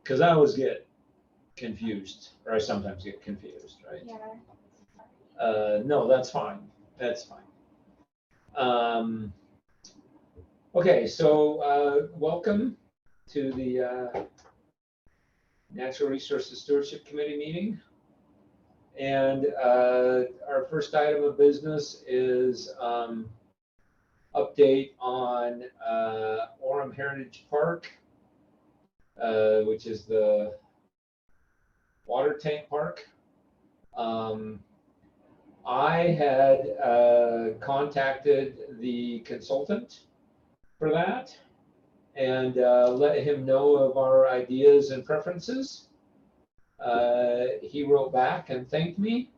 because I always get confused, or I sometimes get confused, right? Yeah. No, that's fine. That's fine. Okay, so welcome to the Natural Resources Stewardship Committee meeting. And our first item of business is update on Orem Heritage Park, which is the water tank park. I had contacted the consultant for that and let him know of our ideas and preferences. He wrote back and thanked me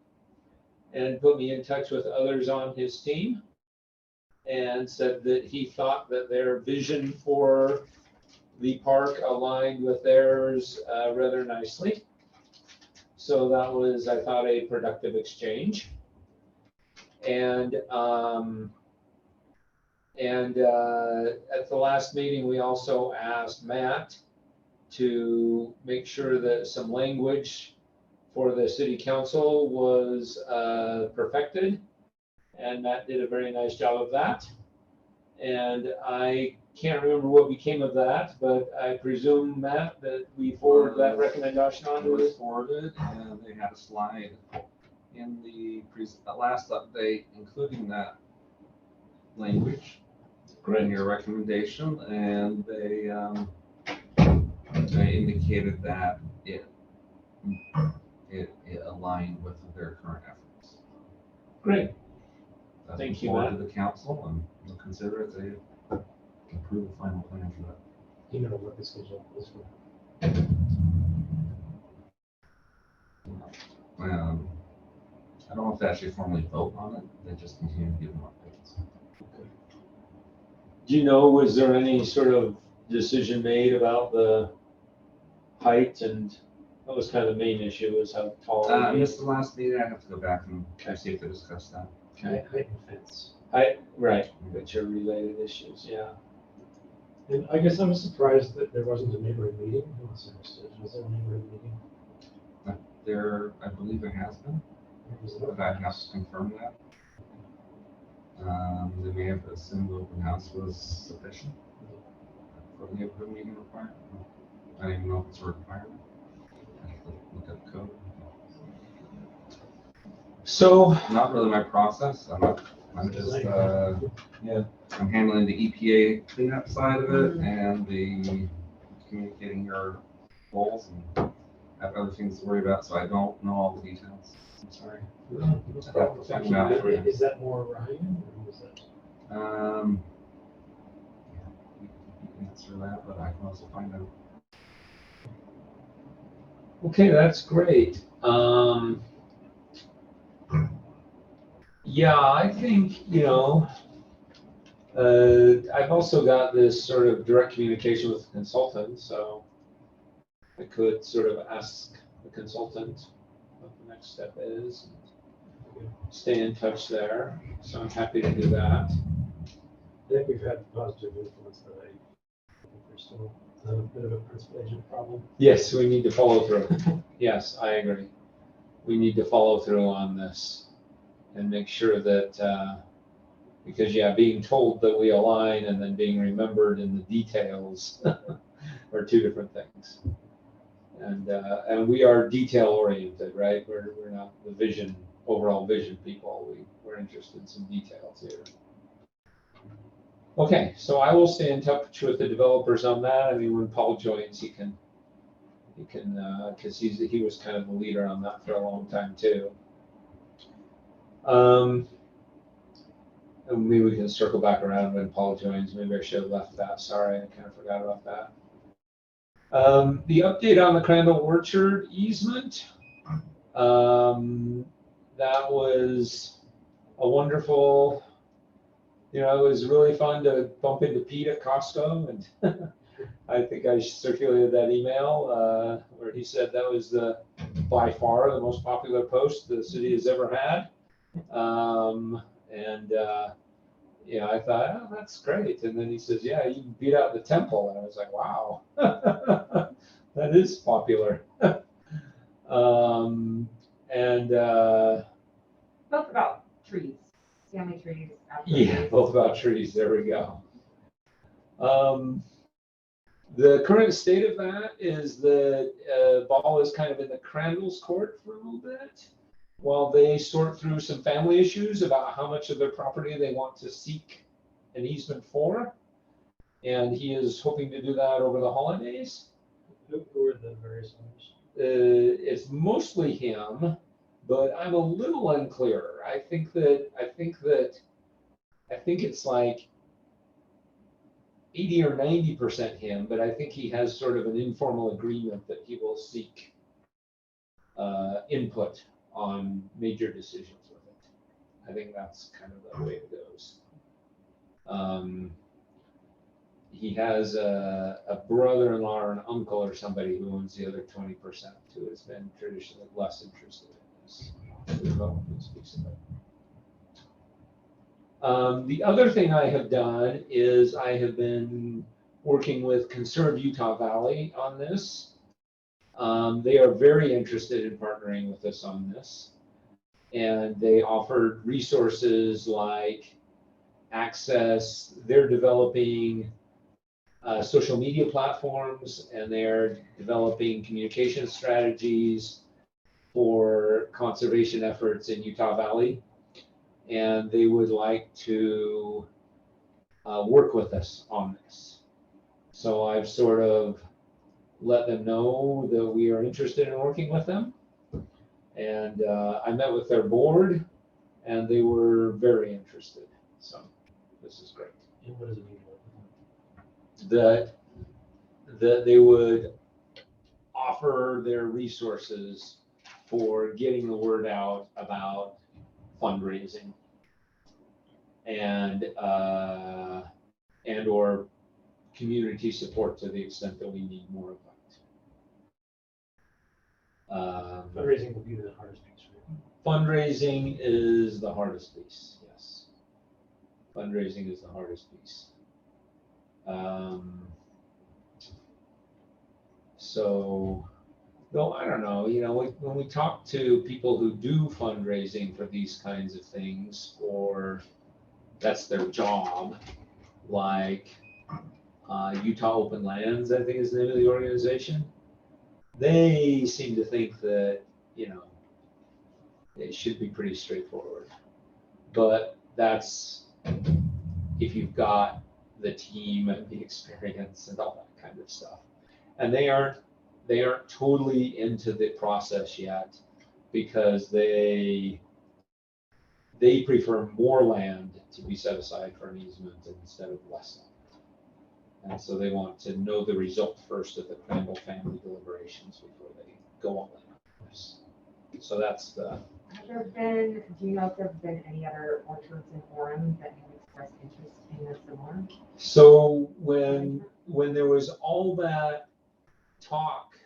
and put me in touch with others on his team and said that he thought that their vision for the park aligned with theirs rather nicely. So that was, I thought, a productive exchange. And at the last meeting, we also asked Matt to make sure that some language for the city council was perfected. And Matt did a very nice job of that. And I can't remember what became of that, but I presume, Matt, that we forwarded that recommendation on to It was us. forwarded, and they had a slide in the last update, including that language in your recommendation, and they indicated that it aligned with their current efforts. Great. That's Thank been you, forwarded Matt. to the council, and they'll consider it to approve the final plan for that. You know what the schedule is for. I don't know if they actually formally vote on it. They just continue to give them updates. Do you know, was there any sort of decision made about the height? And that was kind of the main issue, was how tall I it is. missed the last meeting. I have to go back and see if they discussed that. Okay. Height and fence. Right, which are related issues, yeah. And I guess I'm surprised that there wasn't a neighborhood meeting. Was there a neighborhood meeting? I believe there has been, but I have to confirm that. They may have assumed the open house was sufficient for the neighborhood meeting requirement. I don't even know if it's a requirement. I have to look at the code. So, Not really my process. I'm just I'm handling the EPA cleanup side of it and the communicating your goals, and I have other things to worry about, so I don't know all the details. I'm sorry. Is that more Ryan, or is that? You can answer that, but I can also find out. okay, that's great. Yeah, I think, I've also got this sort of direct communication with the consultant, so I could sort of ask the consultant what the next step is, and stay in touch there. So I'm happy to do that. I think we've had positive influence, but I think there's still a bit of a principal agent problem. Yes, we need to follow through. Yes, I agree. We need to follow through on this and make sure that, because being told that we align and then being remembered in the details are two different things. And we are detail oriented, right? We're not the overall vision people. We're interested in some details here. Okay, so I will stay in touch with the developers on that. I mean, when Paul joins, he can, because he was kind of the leader on that for a long time too. And maybe we can circle back around when Paul joins. Maybe I should have left that. Sorry, I kind of forgot about that. The update on the Crandall Orchard easement. That was a wonderful, it was really fun to bump into Pete at Costco, and I think I circulated that email where he said that was by far the most popular post the city has ever had. I thought, oh, that's great. And then he says, yeah, you beat out the temple. And I was like, wow, That is popular. And Both about trees, family trees. yeah, both about trees. There we go. The current state of that is the ball is kind of in the Crandall's court for a little bit, while they sort through some family issues about how much of their property they want to seek an easement for. And he is hoping to do that over the holidays. Who are the various owners? It's mostly him, but I'm a little unclear. I think it's like 80 or 90% him, but I think he has sort of an informal agreement that he will seek input on major decisions with it. I think that's kind of the way it goes. He has a brother-in-law or an uncle or somebody who owns the other 20%, who has been traditionally less interested in this development piece of it. The other thing I have done is I have been working with Conserve Utah Valley on this. They are very interested in partnering with us on this. And they offered resources like access. They're developing social media platforms, and they're developing communication strategies for conservation efforts in Utah Valley. And they would like to work with us on this. So I've sort of let them know that we are interested in working with them. And I met with their board, and they were very interested. So this is great. And what does it mean? That they would offer their resources for getting the word out about fundraising and or community support to the extent that we need more of that. Fundraising will be the hardest piece, right? Fundraising is the hardest piece, yes. Fundraising is the hardest piece. So, though I don't know, when we talk to people who do fundraising for these kinds of things, or that's their job, like Utah Open Lands, I think is the name of the organization, they seem to think that, it should be pretty straightforward. But that's if you've got the team and the experience and all that kind of stuff. And they aren't totally into the process yet, because they prefer more land to be set aside for an easement instead of less land. And so they want to know the result first of the Crandall family deliberations before they go all in on this. So that's the. Do you know if there have been any other orchards in Orem that have expressed interest in this similar? So when there was all that talk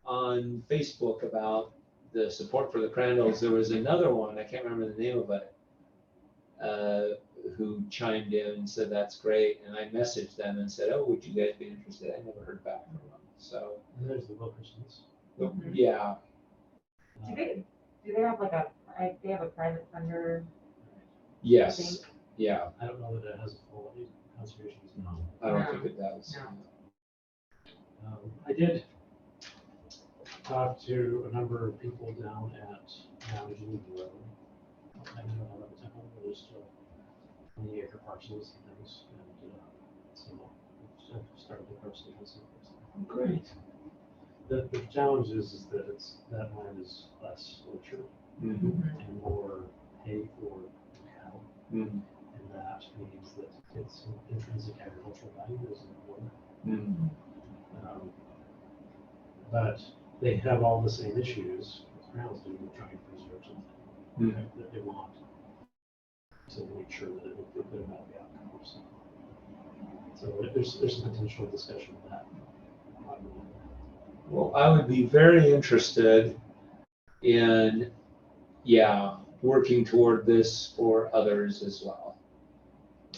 on Facebook about the support for the Crandalls, there was another one, I can't remember the name of it, who chimed in and said, that's great. And I messaged them and said, oh, would you guys be interested? I never heard back from them. So. And there's the Wilkersons. Yeah. Do they have they have a private funder? Yes. Yeah. I don't know that it has a full conservation. No, I don't think it does. No. I did talk to a number of people down at Geneva Road. I don't know about the temple, but there's still 20-acre parcels and things, and so I've started the process. Great. The challenge is that that land is less orchard and more hay for cattle, and that means that its intrinsic agricultural value is important. But they have all the same issues as Crowns do with trying to preserve something that they want to make sure that it will feel good about the outcome. So there's some potential discussion of that. Well, I would be very interested in, working toward this for others as well.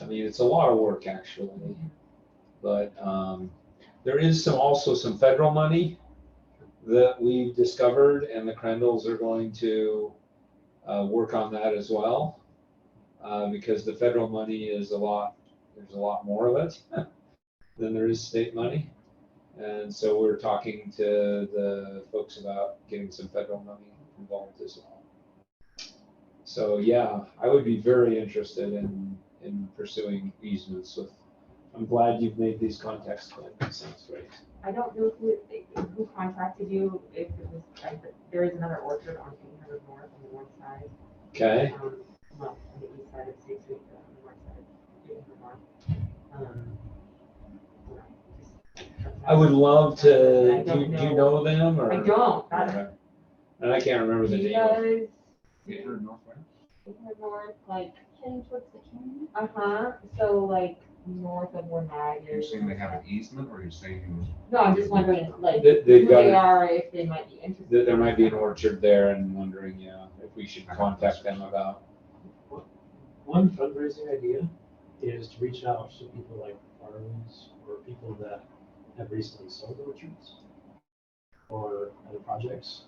I mean, it's a lot of work actually, but there is also some federal money that we've discovered, and the Crandalls are going to work on that as well, because the federal money is there's a lot more of it than there is state money. And so we're talking to the folks about getting some federal money involved as well. So yeah, I would be very interested in pursuing easements with, I'm glad you've made these contacts, Glenn. That sounds great. I don't know who contacted you, if it was, there is another orchard on 800 North on the north side. Okay. Well, on the east side of State Street, but on the north side of 800 North. You know, I would love to, I don't do you know them or? I don't. Okay. And I can't remember the You name. of- guys, 800 Northwest? 800 North, like, Heading towards the canyon? so like north of where Mag You're is. saying they have an easement, or you're saying? No, I'm just wondering, like, They've who got they it. are, if they might be interested. There might be an orchard there, and wondering, yeah, if we should contact them about. One fundraising idea is to reach out to people like farms or people that have recently sold orchards or other projects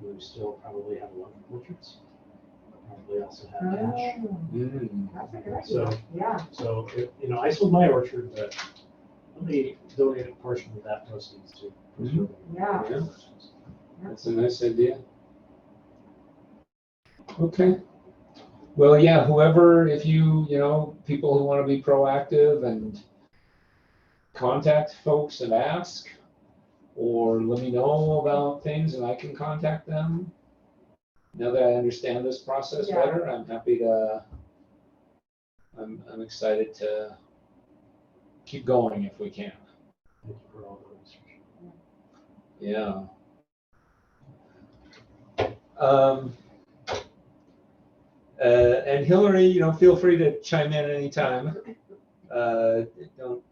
who still probably have a lot of orchards, but probably also have cash. Oh, Mm. that's a good idea. So- Yeah. So, I sold my orchard, but let me donate a portion of that proceeds to preserving. Yeah. Yeah. That's a nice idea. Okay. Well, yeah, whoever, if you people who want to be proactive and contact folks and ask, or let me know about things and I can contact them. Now that I understand this process Yeah. better, I'm happy to, I'm excited to keep going if we can. Thank you for all the research. Yeah. And Hillary, feel free to chime in anytime. Don't,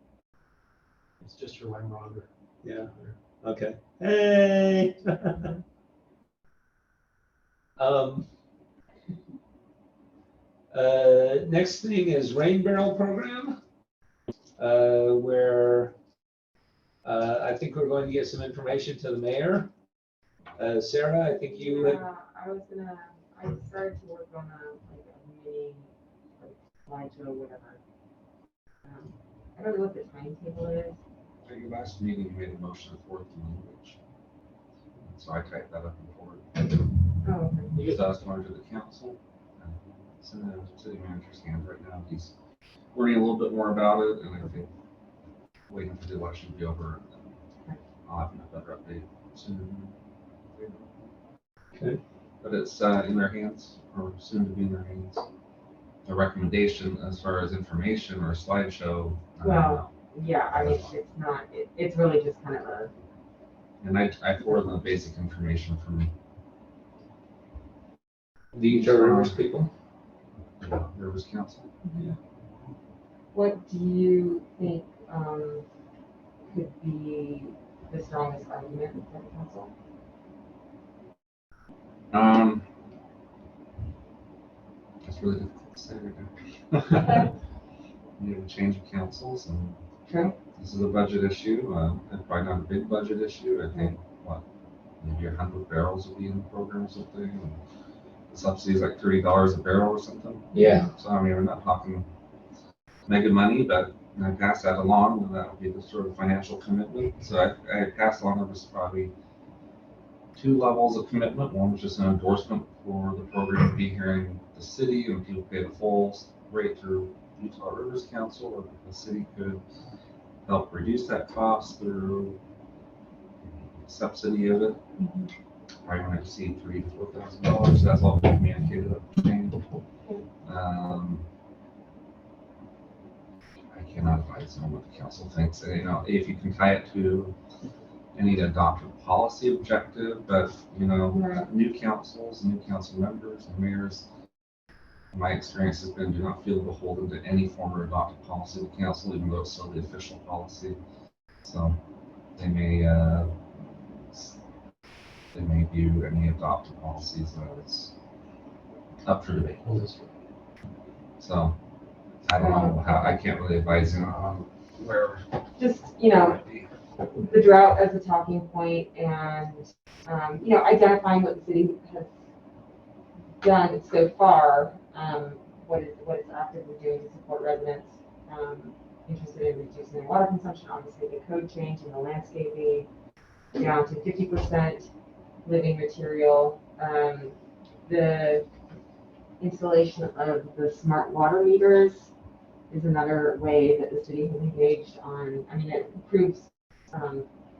It's just your line wrong. yeah, okay. Hey. Next thing is rain barrel program, where I think we're going to get some information to the mayor. Sarah, I think you had, I started to work on a mini, slideshow, whatever. I don't know what the timetable is. At your last meeting, you made a motion for the language. So I typed that up and forwarded. Oh, okay. So I was going to the council. It's in the city manager's hands right now. He's learning a little bit more about it, and I think waiting for the election to be over, and I'll have a better update soon. Okay. But it's in their hands, or soon to be in their hands. The recommendation as far as information or a slideshow. I don't know. Well, yeah, I mean, it's not, it's really just kind of a, And I forwarded the basic information from the Utah Rivers people. the Rivers Council. what do you think, could be the strongest argument for the council? It's really difficult to say right now. We have a change of councils, and True. this is a budget issue. It's probably not a big budget issue. I think, maybe 100 barrels will be in the program or something. And the subsidy is like $30 a barrel or something. Yeah. So I mean, we're not talking mega money, but I pass that along, and that would be the sort of financial commitment. So I passed along, there was probably 2 levels of commitment. One was just an endorsement for the program to be here in the city, and people pay the full rate through Utah Rivers Council, or the city could help reduce that cost through subsidy of it. Probably want to exceed $3,000 to $4,000. That's all communicated up to Shane. I cannot advise on what the council thinks. If you can tie it to any adopted policy objective, but Right. new councils, new council members, and mayors, my experience has been do not feel beholden to any former adopted policy of the council, even though it's still the official policy. So they may view any adopted policies as up for debate. So I don't know how, I can't really advise on where Just, it might be. the drought as a talking point and, identifying what the city has done so far, what it's actively doing to support residents interested in reducing their water consumption. Obviously, the code change and the landscaping down to 50% living material. The installation of the smart water meters is another way that the city has engaged on. I mean, it improves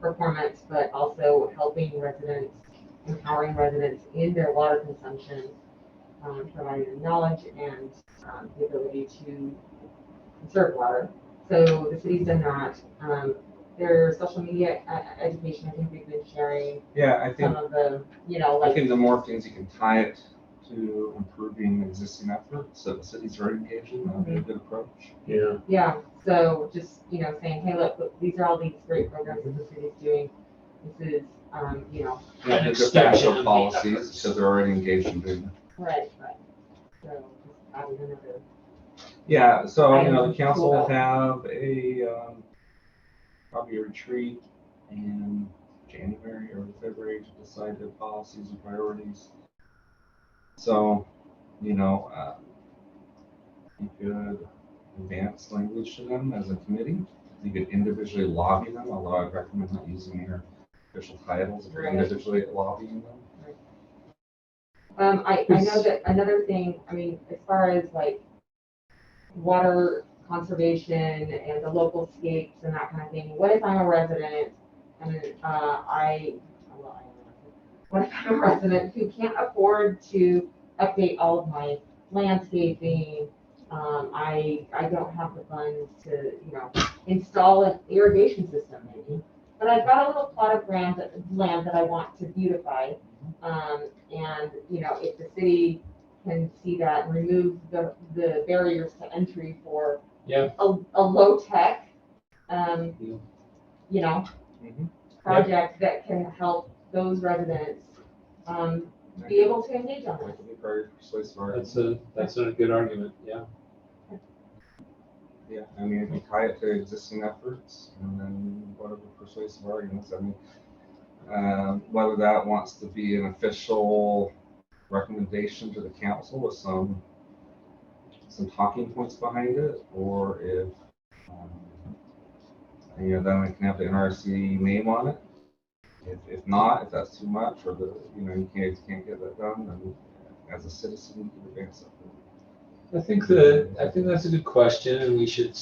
performance, but also helping residents, empowering residents in their water consumption, providing them knowledge and the ability to conserve water. So the city's done that. Their social media education, I think we've been sharing Yeah, I think, some of the, I think the more things you can tie it to improving existing efforts that the cities are engaged in, that would be a good approach. Yeah. Yeah, so just, saying, hey, look, these are all these great programs that the city's doing. This is, Yeah, An they're extension actual of the policies, efforts. so they're already engaged in doing that. right. So just adding another. Yeah, so, the Items, council will cool. have probably a retreat in January or February to decide their policies and priorities. So, you could advance language to them as a committee. You could individually lobby them, although I'd recommend not using your official titles if you're Right. individually lobbying them. I know that another thing, I mean, as far as like water conservation and the local scapes and that kind of thing, what if I'm a resident and what if I'm a resident who can't afford to update all of my landscaping? I don't have the funds to, install an irrigation system maybe, but I've got a little plot of land that I want to beautify. And, if the city can see that and remove the barriers to entry for Yeah. a low tech, Mhm. project that can help those residents, be able to engage on That this. could be very persuasive argument. That's a good argument, yeah. Yeah, I mean, if you tie it to existing efforts and then whatever persuasive arguments, I mean, whether that wants to be an official recommendation to the council with some talking points behind it, or if, then we can have the NRC name on it. If not, if that's too much, or you can't get that done, then as a citizen, you can advance it. I think that's a good question, and we should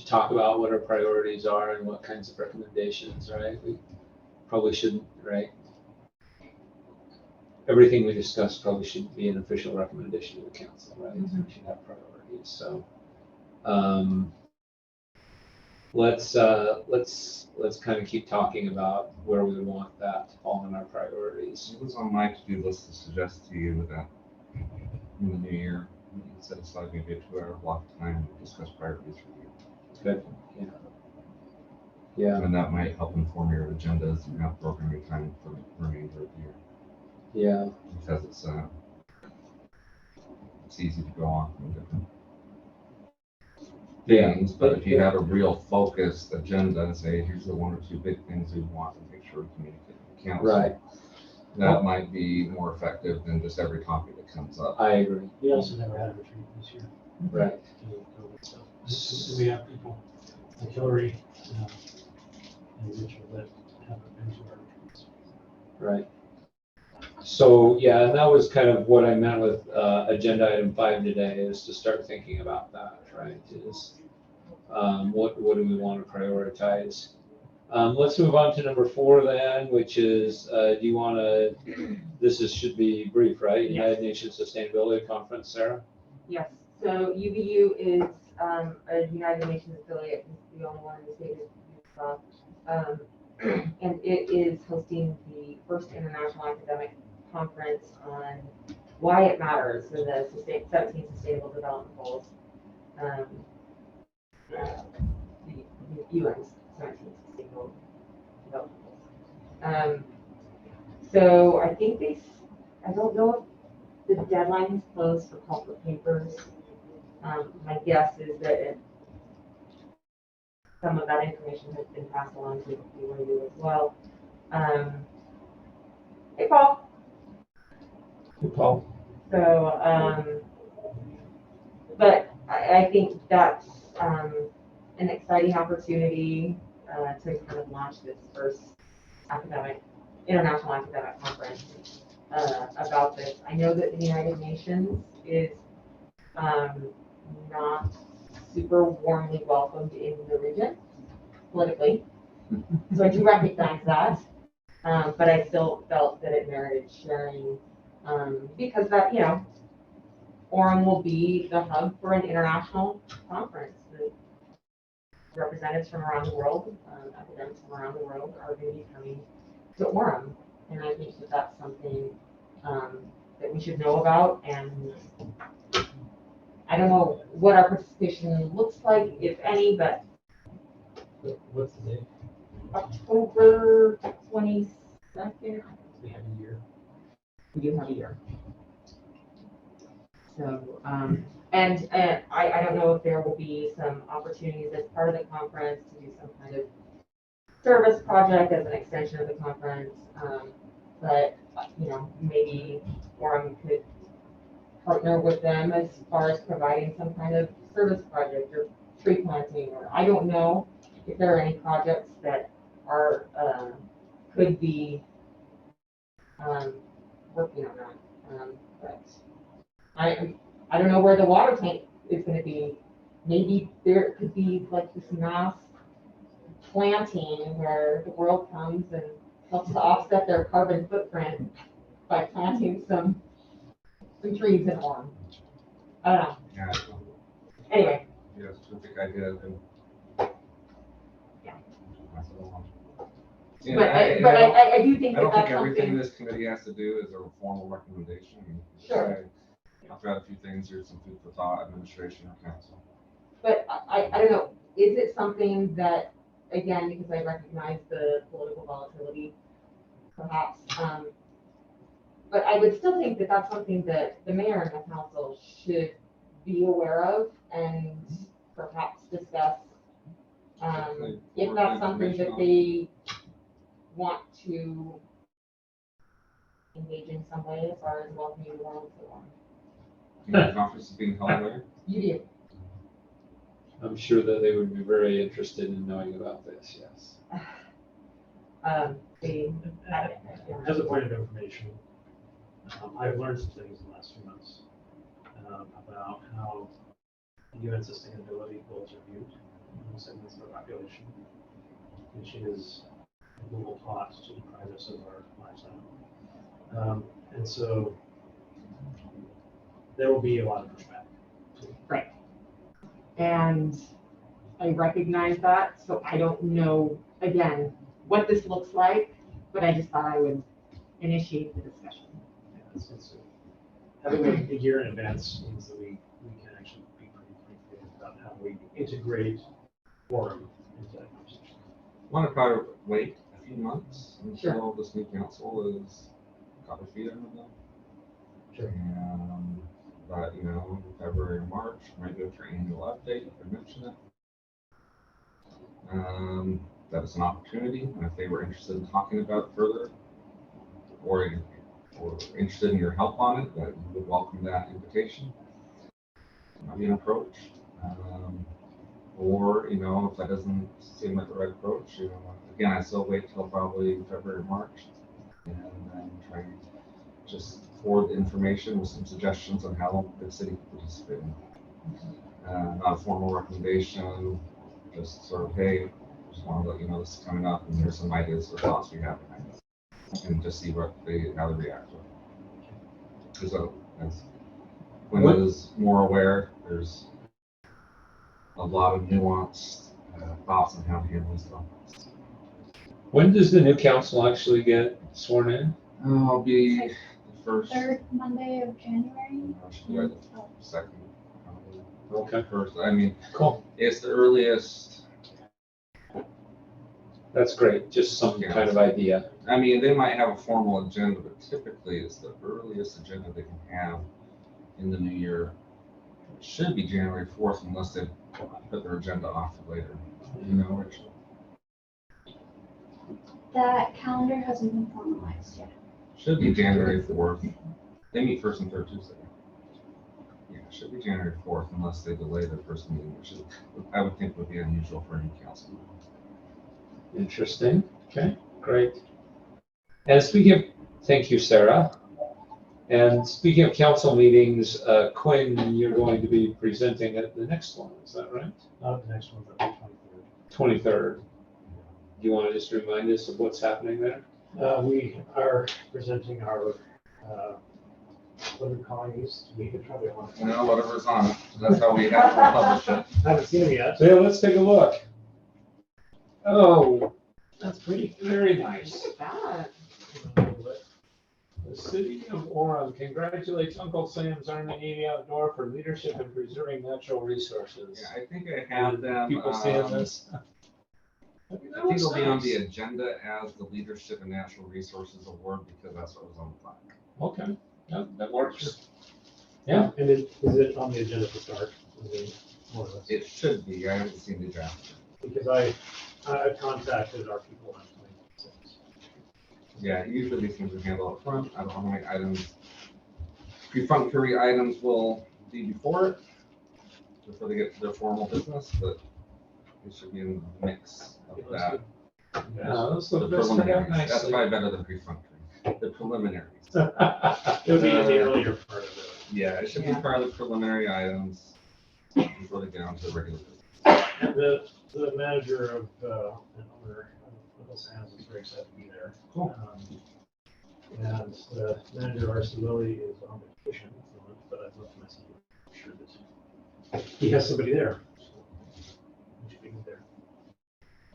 talk about what our priorities are and what kinds of recommendations, right? We probably shouldn't, right? Everything we discuss probably shouldn't be an official recommendation to the council, right? Mhm. We should have priorities. So, let's kind of keep talking about where we want that to fall in our priorities. It was on my to-do list to suggest to you that in the new year, we can set aside maybe a 2-hour block of time to discuss priorities with you. Good. Yeah. Yeah. And that might help inform your agendas and have programming time for the remainder of the year. Yeah. Because it's easy to go on from different things, but if you have a real focused agenda and say, here's the 1 or 2 big things we want to make sure we communicate with the council. Right. That might be more effective than just every topic that comes up. I agree. We also never had a retreat this year. Right. due to COVID stuff. So we have people like Hillary and Mitchell that haven't been to our retreats. Right. So, yeah, and that was kind of what I meant with agenda item 5 today, is to start thinking about that, right? Is what do we want to prioritize? Let's move on to number 4 then, which is, do you want to, should be brief, right? United Nations Sustainability Conference, Sarah? Yes, so UVU is a United Nations affiliate, it's the only one in the state of Utah. And it is hosting the first international academic conference on why it matters for the 17 Sustainable Development Goals. The UN's 17 Sustainable Development Goals. So I think I don't know if the deadline is closed for public papers. My guess is that some of that information has been passed along to you as well. Hey, Paul. Hey, Paul. So, but I think that's an exciting opportunity to kind of launch this first international academic conference about this. I know that the United Nations is not super warmly welcomed in the region politically, so I do recognize that. But I still felt that it merited sharing because that, Orem will be the hub for an international conference. The representatives from around the world, academics from around the world are going to be coming to Orem. And I think that that's something that we should know about. And I don't know what our participation looks like, if any, but What's the date? October 22nd. We have a year. We do have a year. So, and I don't know if there will be some opportunities as part of the conference to do some kind of service project as an extension of the conference. But, maybe Orem could partner with them as far as providing some kind of service project or tree planting, or I don't know if there are any projects that are, could be working on that. But I don't know where the water tank is going to be. Maybe there could be like this mass planting where the world comes and helps to offset their carbon footprint by planting some trees in Orem. I don't know. Yeah. Anyway, Yes, terrific idea. Yeah. Yeah, but I do think I that don't think that's everything something. this committee has to do is a formal recommendation. I mean, just Sure. say, I've got a few things, here's some food for thought, administration or council. But I don't know, is it something that, again, because I recognize the political volatility, perhaps, but I would still think that that's something that the mayor and the council should be aware of and perhaps discuss. If that's something that they want to engage in some way as far as welcoming the world to one. The conference is being held there. You do. I'm sure that they would be very interested in knowing about this, yes. As a point of information, I've learned some things in the last few months about how UN sustainability goals are viewed in segments of our population, which is a global plot to deprive us of our lifestyle. And so there will be a lot of pushback. Right. And I recognize that, so I don't know, again, what this looks like, but I just thought I would initiate the discussion. Having a year in advance means that we can actually be pretty creative about how we integrate Orem into that conversation. Want to probably wait a few months Sure. until this new council is got their feet under them. Sure. And, but February or March, might go for annual update, if I mention it. That is an opportunity, and if they were interested in talking about it further, or interested in your help on it, that you would welcome that invitation. It might be an approach. Or, if that doesn't seem like the right approach, again, I still wait till probably February, March, and then try and just forward the information with some suggestions on how the city can participate in. Not a formal recommendation, just sort of, hey, just want to let you know this is coming up, and here's some ideas or thoughts we have behind it, and just see how they react to it. So, as Gwyneth is more aware, there's a lot of nuanced thoughts on how to handle this stuff. When does the new council actually get sworn in? I'll be the first. Third Monday of January. Should be like the second. Probably. Okay. First. I mean, Cool. it's the earliest. That's great. Just some kind of idea. I mean, they might have a formal agenda, but typically it's the earliest agenda they can have in the new year. It should be January 4th unless they put their agenda off for later. You know, which, That calendar hasn't been formalized yet. should be January 4th. They meet first and third Tuesday. Yeah, it should be January 4th unless they delay their first meeting, which is, I would think would be unusual for a new council. Interesting. Okay, great. And speaking of, thank you, Sarah. And speaking of council meetings, Quinn, you're going to be presenting at the next one, is that right? Not the next one, but the 23rd. 23rd. Do you want to just remind us of what's happening there? We are presenting our, what are we calling these? We could probably want to. You know, whatever's on it. That's how we have to publish it. I haven't seen them yet. So yeah, let's take a look. Oh, that's pretty, very nice. Look at that. The city of Orem congratulates Uncle Sam's Army Navy Outdoor for leadership in preserving natural resources. Yeah, I think I have them. People seeing this? I think it'll be on the agenda as the Leadership and Natural Resources Award because that's what was on the plaque. Okay, that works. And is it on the agenda to start? More or less? It should be. I haven't seen the draft. Because I contacted our people on 26. Yeah, usually these things are handled up front. I don't know how many items, perfunctory items will be before it, before they get to their formal business, but it should be in the mix of that. Yeah, those The look those turned out preliminaries, that's nicely. probably better than perfunctory. The preliminaries. It would be in the earlier part of it. Yeah, it should be Yeah. part of the preliminary items before they get on to the regular business. And the manager of, and owner of Little Sands is very excited to be there. Cool. And the manager of RC Lily is on vacation at the moment, but I've left a message. I'm sure that he has somebody there. So we should be good there.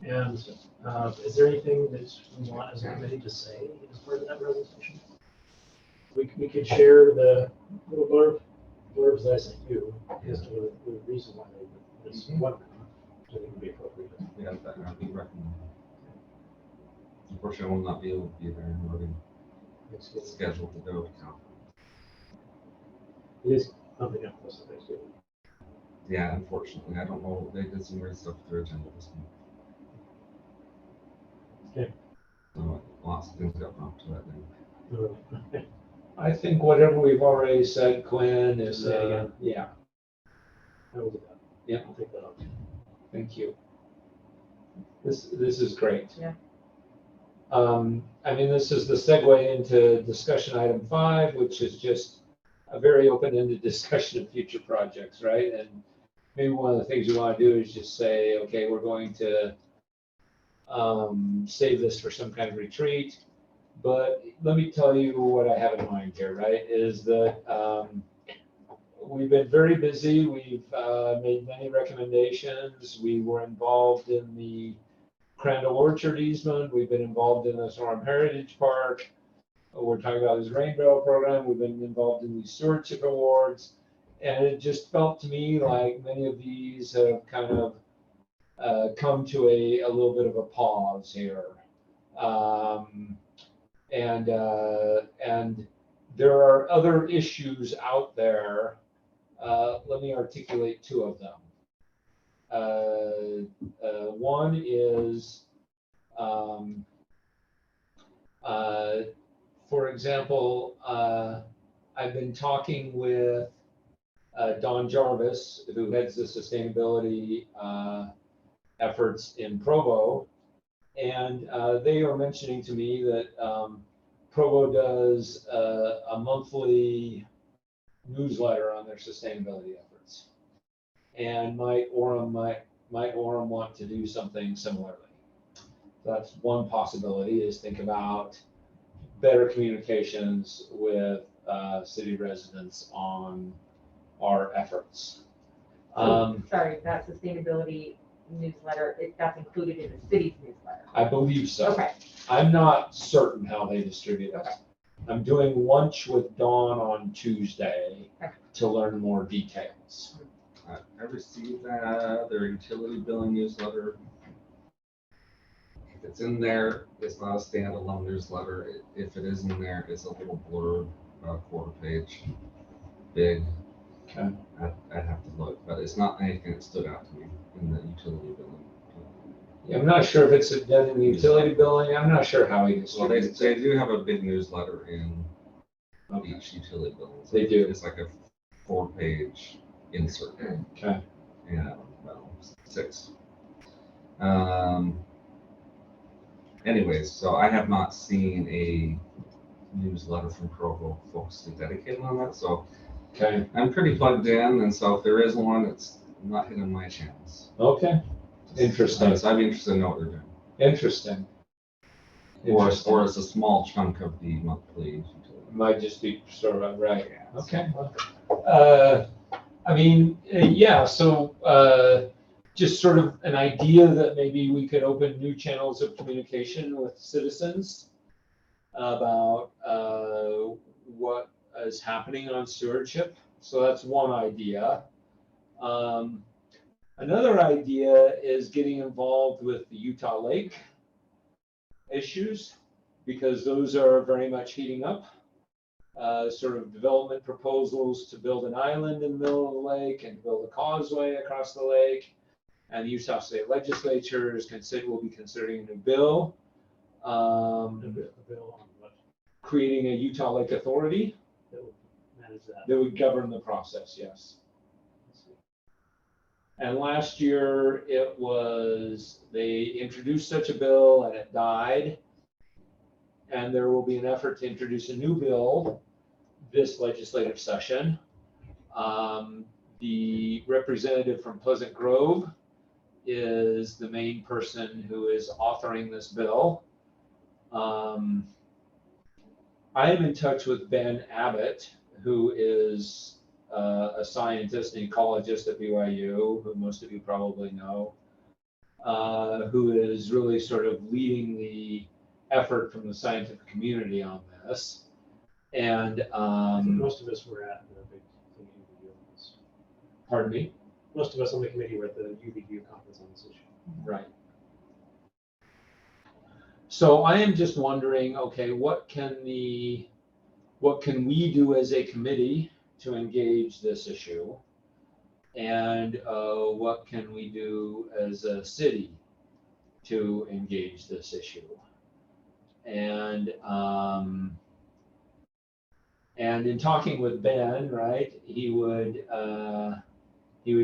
And is there anything that we want as a committee to say as part of that presentation? We could share the little blurbs that I sent you as to the reason why they did this one. I think would be appropriate. Yeah, that would be recommended. Unfortunately, I will not be able to be there. I'm already scheduled to go to conference. It is coming up close to Thanksgiving. Yeah, unfortunately, I don't know. They did some weird stuff with their agenda this week. Okay. So lots of things got bumped to that day. I think whatever we've already said, Quinn, is, Say it again. yeah, I will do that. Yeah. I'll take that up. thank you. This is great. Yeah. I mean, this is the segue into discussion item 5, which is just a very open-ended discussion of future projects, right? And maybe one of the things we want to do is just say, okay, we're going to save this for some kind of retreat. But let me tell you what I have in mind here, right? Is that we've been very busy. We've made many recommendations. We were involved in the Crandall Orchard easement. We've been involved in the Orem Heritage Park. We're talking about this rainbow program. We've been involved in these stewardship awards. And it just felt to me like many of these have kind of come to a little bit of a pause here. And there are other issues out there. Let me articulate 2 of them. One is, for example, I've been talking with Don Jarvis, who heads the sustainability efforts in Provo, and they are mentioning to me that Provo does a monthly newsletter on their sustainability efforts, and might Orem want to do something similarly. That's one possibility, is think about better communications with city residents on our efforts. Sorry, that sustainability newsletter, that's included in the city's newsletter. I believe so. Okay. I'm not certain how they distribute it. Okay. I'm doing lunch with Dawn on Tuesday Okay. to learn more details. I received their utility billing newsletter. If it's in there, it's not a standalone newsletter. If it is in there, it's a little blurb, about a quarter page, big. Okay. I'd have to look, but it's not anything that stood out to me in the utility billing I'm not sure if it's done in the utility billing. I'm not sure how he Well, they distributes it. do have a big newsletter in Okay. each utility bill. They do. It's like a 4-page insert. Okay. Yeah, well, 6. Anyways, so I have not seen a newsletter from Crandall folks dedicated on that, so Okay. I'm pretty plugged in, and so if there is one, it's not hitting my channels. Okay. Interesting. So I'd be interested to know what they're doing. Interesting. Or it's a small chunk of the monthly utility. Might just be sort of right. Yeah. Okay. I mean, yeah. So just sort of an idea that maybe we could open new channels of communication with citizens about what is happening on stewardship. So that's one idea. Another idea is getting involved with the Utah Lake issues, because those are very much heating up. Sort of development proposals to build an island in the middle of the lake and build a causeway across the lake. And the Utah State Legislature will be considering a new bill, A bill on what, creating a Utah Lake Authority that would manage that. that would govern the process, yes. And last year, they introduced such a bill and it died. And there will be an effort to introduce a new bill this legislative session. The representative from Pleasant Grove is the main person who is authoring this bill. I am in touch with Ben Abbott, who is a scientist and ecologist at BYU, who most of you probably know, who is really sort of leading the effort from the scientific community on this. And I think most of us were at the big UVU conference. pardon me? Most of us on the committee were at the UVU conference on this issue. Right. So I am just wondering, okay, what can we do as a committee to engage this issue? And what can we do as a city to engage this issue? And in talking with Ben, right, he would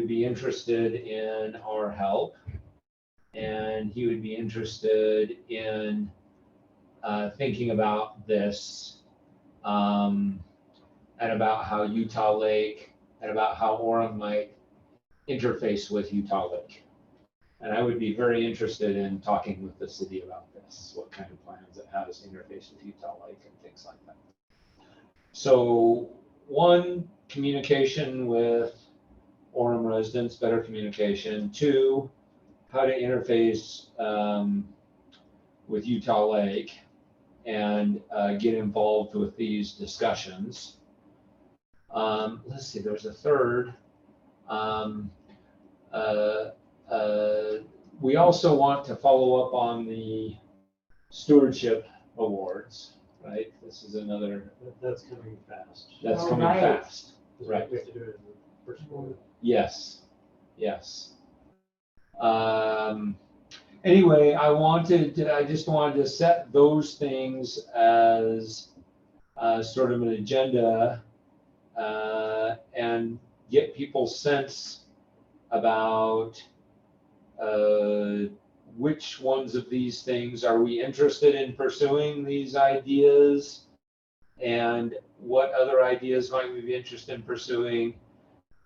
be interested in our help, and he would be interested in thinking about this, and about how Utah Lake and about how Orem might interface with Utah Lake. And I would be very interested in talking with the city about this, what kind of plans it has to interface with Utah Lake and things like that. So one, communication with Orem residents, better communication. 2, how to interface with Utah Lake and get involved with these discussions. Let's see, there's a third. We also want to follow up on the stewardship awards, right? This is another, That's coming fast. that's Oh, coming right. fast. Because Right. we have to do it in the first quarter. Yes, yes. Anyway, I just wanted to set those things as sort of an agenda, and get people's sense about which ones of these things are we interested in pursuing these ideas, and what other ideas might we be interested in pursuing,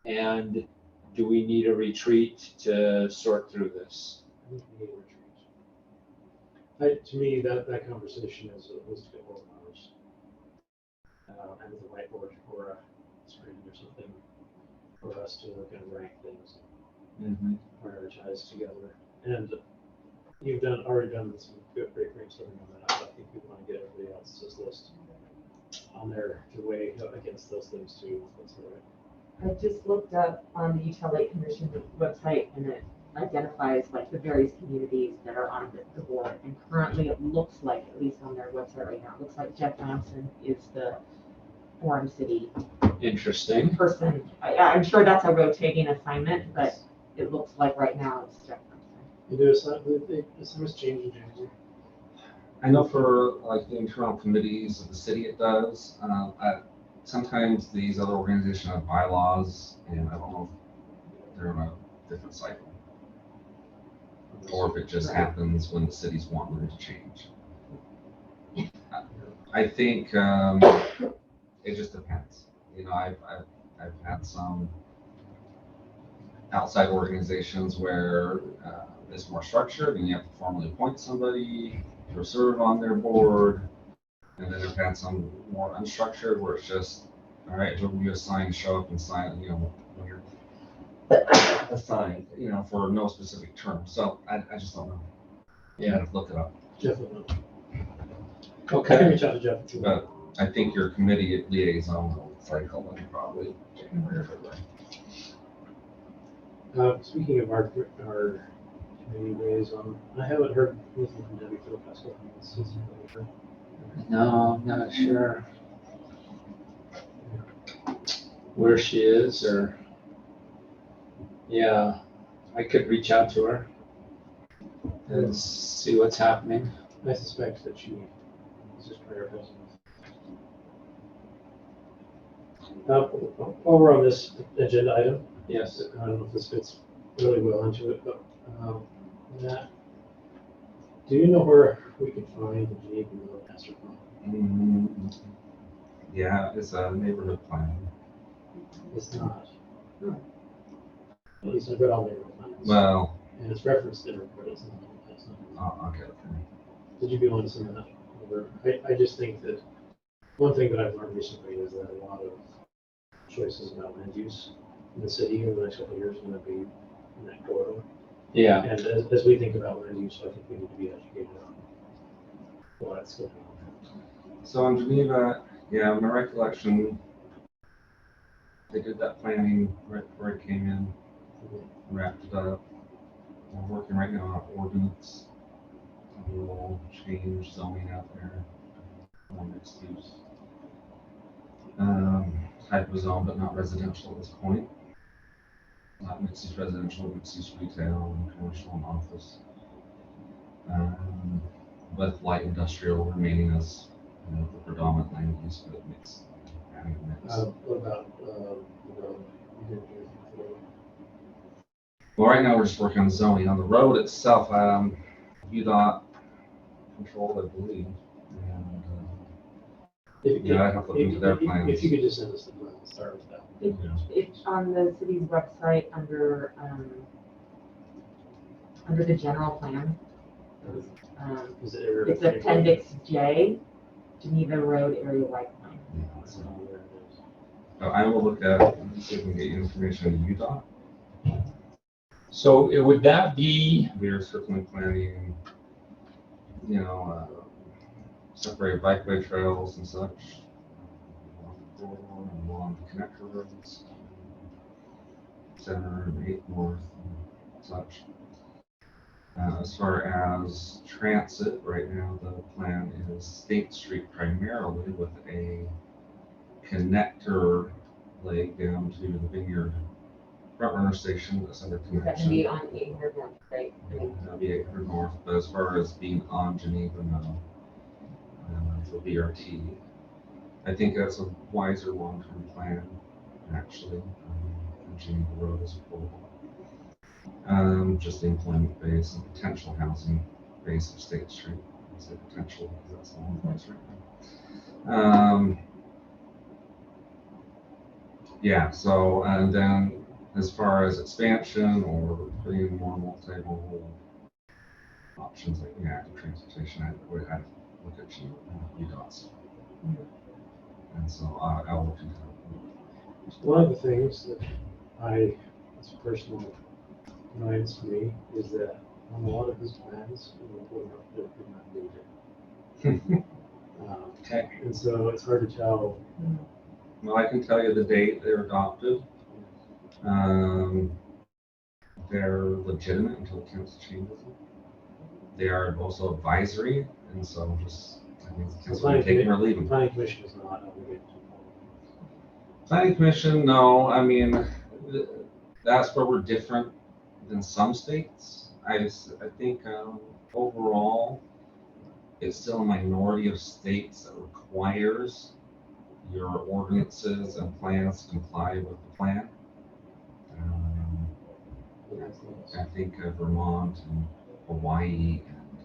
and do we need a retreat to sort through this? I think we need a retreat. To me, that conversation is at least a good 4 hours. And with a whiteboard or a screen or something for us to kind of rank things, Mm-hmm. prioritize together. And you've already done some great brainstorming on that. I think we want to get everybody else's list on there to weigh against those things too. That's all right. I just looked up on the Utah Lake Commission website, and it identifies like the various communities that are on the board. And currently it looks like, at least on their website right now, it looks like Jeff Johnson is the Orem City Interesting. person. I'm sure that's a rotating assignment, but it looks like right now it's Jeff Johnson. You do this was changed in January. I know for like the internal committees of the city it does. Sometimes these other organizations have bylaws, and I don't know if they're in a different cycle. Or if it just happens when the cities want them to change. I think it just depends. You know, I've had some outside organizations where it's more structured and you have to formally appoint somebody to serve on their board. And then I've had some more unstructured where it's just, all right, whoever you assign, show up and sign, you know, when you're assigned, you know, for no specific term. So I just don't know. Yeah. I'd look it up. Jeff will know. I can Okay. reach out to Jeff too. But I think your committee liaison will cycle in probably January or February. Speaking of our committee liaison, I haven't heard anything from Debbie for the past couple of months. Since you were here. No, I'm not sure where she is or, yeah, I could reach out to her and see what's happening. I suspect that she is just prioritizing. While we're on this agenda item, Yes. I don't know if this fits really well into it, but Matt, do you know where we can find the Geneva Road master plan? Yeah, it's a neighborhood plan. It's not. At least I've read all neighborhood plans. Well, And it's referenced in it, but it's not. I'll get it from you. Would you be willing to send that over? I just think that one thing that I've learned recently is that a lot of choices about land use in the city over the next couple of years are going to be in that corridor. Yeah. And as we think about land use, I think we need to be educated on what's going on. So in Geneva, yeah, my recollection, they did that planning right before I came in, wrapped it up. We're working right now on ordinance. We will change zoning out there, more mixed use. Type of zone, but not residential at this point. Not mixed use residential, mixed use retail, and commercial and office. With light industrial remaining as, you know, the predominant land use, but mixed, adding a mix. What about the road? You didn't do anything with the road. Well, right now we're just working on zoning. On the road itself, UDOT controlled, I believe. And, yeah, I'd have to look into their plans. If you could just send us the plan, let's start with that. It's on the city's website under the general plan. Is it ever? It's Appendix J, Geneva Road Area Wide Plan. Yeah, So so, there it is. I will look at it and see if we can get you information on UDOT. So would that be, We are certainly planning, you know, separate bikeway trails and such. Along the corridor and along the connector roads. Center and 8th North and such. As far as transit, right now the plan is State Street primarily with a connector leg down to the Vineyard front runner station that's under Is that gonna connection. be on 800 North, right? That'll be 800 North, but as far as being on Geneva, no. For BRT. I think that's a wiser long-term plan, actually. Geneva Road is a whole. Just the employment base and potential housing base of State Street. I say potential because that's the one place right now. Yeah, so, and then as far as expansion or putting more multimodal options like active transportation, I would have to look at UDOT's. And so I'll look into that. One of the things that it's a personal annoyance to me, is that on a lot of his plans, there could not be there. Okay. And so it's hard to tell. Well, I can tell you the date they were adopted. They're legitimate until the council changes them. They are also advisory, and so just, I mean, the council can take them or leave The them. planning commission is not obligated to follow. Planning commission, no, I mean, that's where we're different than some states. I think overall, it's still a minority of states that requires your ordinances and plans to comply with the plan. I think Vermont and Hawaii and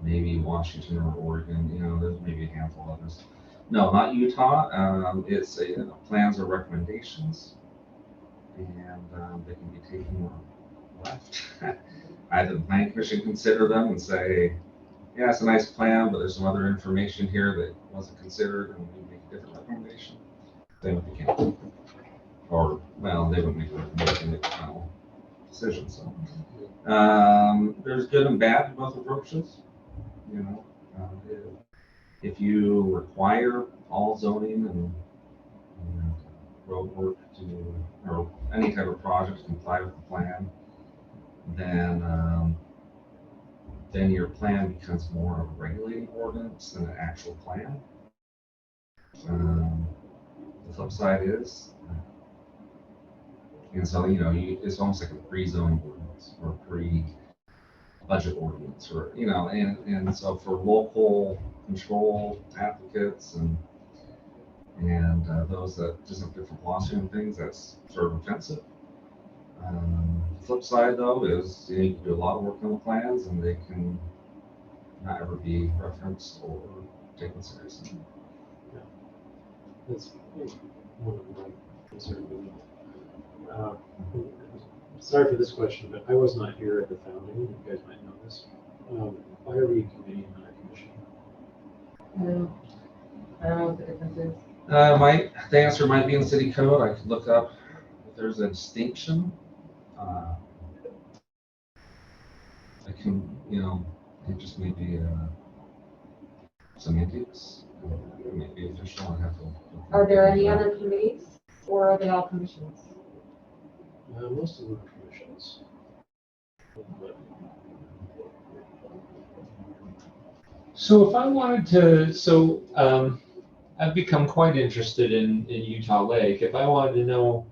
maybe Washington or Oregon, there's maybe a handful of others. No, not Utah. It's plans or recommendations, and they can be taken or left. Either the planning commission consider them and say, yeah, it's a nice plan, but there's some other information here that wasn't considered, and we make a different recommendation. Same with the county. Or, well, they would make a recommendation, make a final decision. So there's good and bad to both approaches. If you require all zoning and road work or any type of project to comply with the plan, then your plan becomes more of a regulating ordinance than an actual plan. The flip side is, and so it's almost like a pre-zoning ordinance or pre-budget ordinance, or and so for local control advocates and those that just have different philosophy and things, that's sort of offensive. The flip side, though, is you can do a lot of work on the plans, and they can not ever be referenced or taken seriously. Yeah, that's one of my concerns. Sorry for this question, but I was not here at the founding. You guys might know this. Why are we a committee and not a commission? I don't know what the difference is. The answer might be in city code. I could look up if there's a distinction. I can, it just may be semantics. It may be official. I have to. Are there any other committees, or are they all commissions? Most of them are commissions. But So if I wanted to, I've become quite interested in Utah Lake. If I wanted to know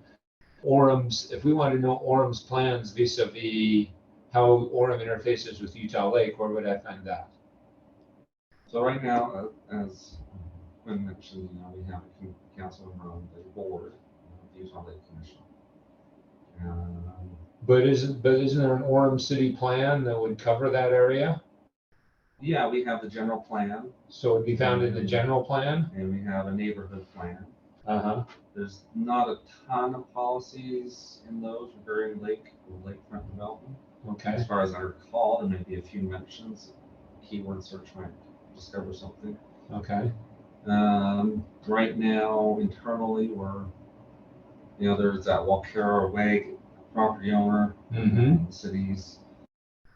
if we wanted to know Orem's plans vis-a-vis how Orem interfaces with Utah Lake, where would I find that? So right now, as Quinn mentioned, we have a council member on the board of the Utah Lake Commission. But isn't there an Orem city plan that would cover that area? Yeah, we have the general plan. So it'd be found in the general plan? And we have a neighborhood plan. There's not a ton of policies in those regarding lakefront development. Okay. As far as I recall, there may be a few mentions. Keyword search might discover something. Okay. Right now, internally, there's that Walkera Way property owner. Mm-hmm. The cities.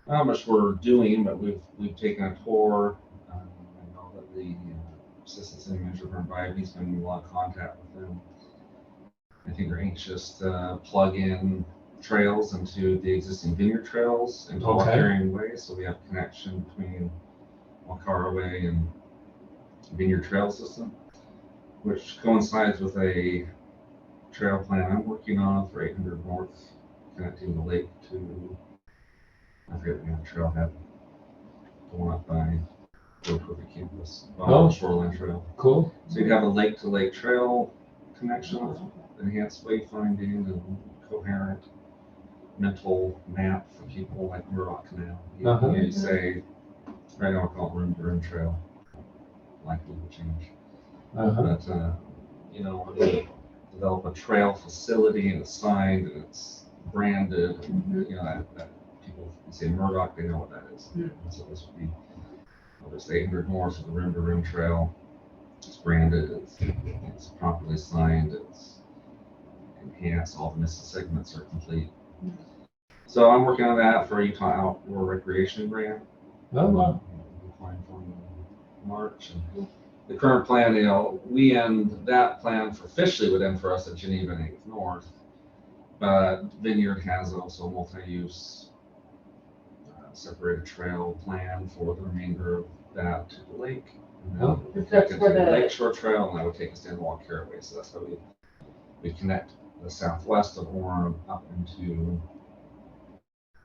Not much we're doing, but we've taken a tour. I know that the assistant city manager from Bateman's been in a lot of contact with them. I think they're anxious to plug in trails into the existing vineyard trails into Walkera Way, so we have a connection between Walkera Way and vineyard trail system, which coincides with a trail plan I'm working on for 800 North, connecting the lake to, I forget the name of the trailhead, the one up by Road Perfect Campus, Shoreline Trail. Cool. So you'd have a lake-to-lake trail connection with enhanced wayfinding and coherent mental map for people like Murdoch Canal. You say, right now I call it room-to-room trail. Likely to change. But, they develop a trail facility and it's signed and it's branded, and, that people say Murdoch, they know what that is. And so this would be, there's 800 North of the room-to-room trail. It's branded, it's properly signed, it's enhanced, all the missing segments are complete. So I'm working on that for a Utah Outdoor Recreation grant. Wow. Applying for March. And the current plan, we end that plan officially would end for us at Geneva and 8th North, but Vineyard has also a multi-use separated trail plan for the remainder of that to the lake. And That's for the Lakeshore Trail, and that would take us down to Walkera Way. So that's how we connect the southwest of Orem up into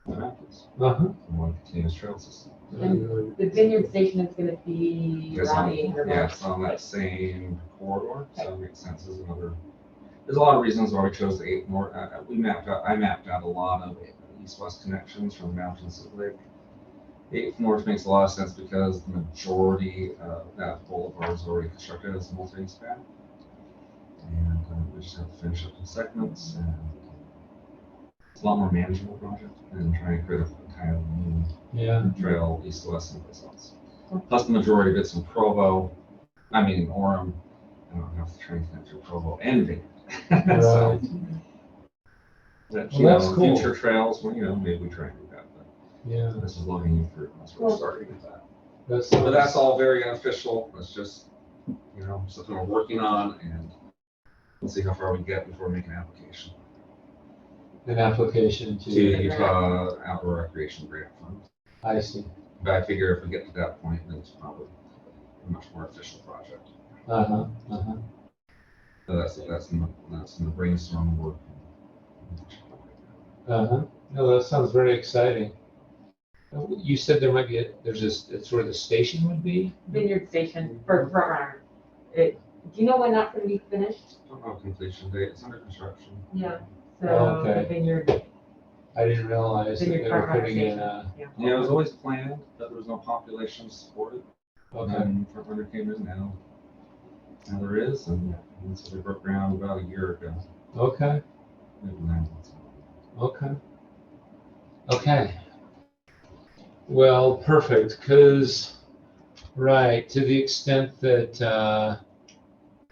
the mountains, Uh-huh. and one continuous trail system. And the Vineyard Station is gonna be It's around on- 800 Yeah, bucks. it's on that same corridor, so it makes sense as another. There's a lot of reasons why we chose the 8 North. I mapped out a lot of east-west connections from the mountains to the lake. 8 North makes a lot of sense because the majority of that boulevard is already constructed as a multi-use path. And we just have to finish up the segments, and it's a lot more manageable project than trying to create a kind of new Yeah. trail east to west someplace else. Plus the majority of it's in Provo, Orem. I don't have to try and connect through Provo and Vineyard. So, Right. that, Well, that's cool. future trails, well, maybe we try and do that, but Yeah. this is low-hanging fruit, that's where we're starting with that. But That's all very unofficial, it's just, something we're working on, and we'll see how far we get before we make an application an application to to, Utah Outdoor Recreation Grant Fund. I see. But I figure if we get to that point, then it's probably a much more official project. Uh-huh, uh-huh. So that's in the brainstorm work. Uh-huh. No, that sounds very exciting. You said there's it's where the station would be? Vineyard Station for it. Do you know when that's gonna be finished? Don't know completion date, it's under construction. Yeah. So Oh, okay. the Vineyard. I didn't realize that Vineyard they were Front Runner putting in Station. a, Yeah, it was always planned, but there was no population to support it. okay, And Front Runner came in now. Now there is, and so they broke ground about a year ago, okay, maybe 9 months ago. okay. Okay. Well, perfect, because, right, to the extent that,